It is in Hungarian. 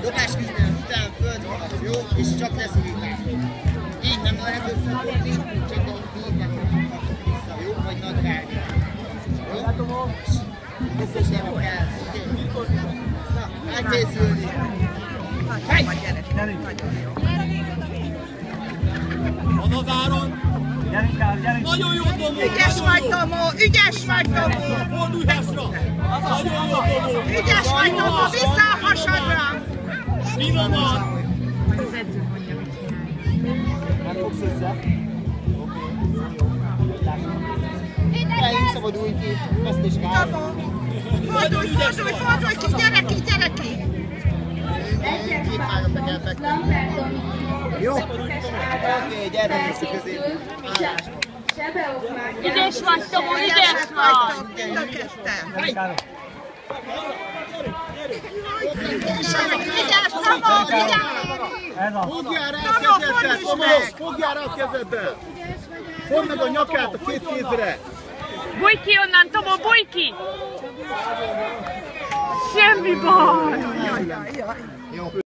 Dobás küzdelem után földhaladsz, jó? És csak leszorítás. Így nem lehet összefogni, csak a vízben kapcsolsz vissza, jó? Vagy nadrágni. Jó? Összesen kell, oké? Na, elkészülni. Van az Áron! Nagyon jó, Tomó! Ügyes vagy, Tomó! Ügyes vagy, Tomó! Fordulj házra! Nagyon jó, Tomó! Ügyes vagy, Tomó! Vissza a hasadra! Finoman! Nem fogsz össze? Eljünk, szabadulj ki, ezt is rá. Fordulj, ki, gyere ki! Két háromba kell fektetni. Jó? Oké, gyertek vissza közé. Ügyes vagy, Tomó, ügyes vagy! Tökéletes! Ügyes, Tomó, ügyes! Fogjál rá a kezeddel, Tomó! Fogjál rá a kezeddel! Fogd meg a nyakát a két kézre! Bújj ki onnan, Tomó, bújj ki! Semmi baj! Jaj.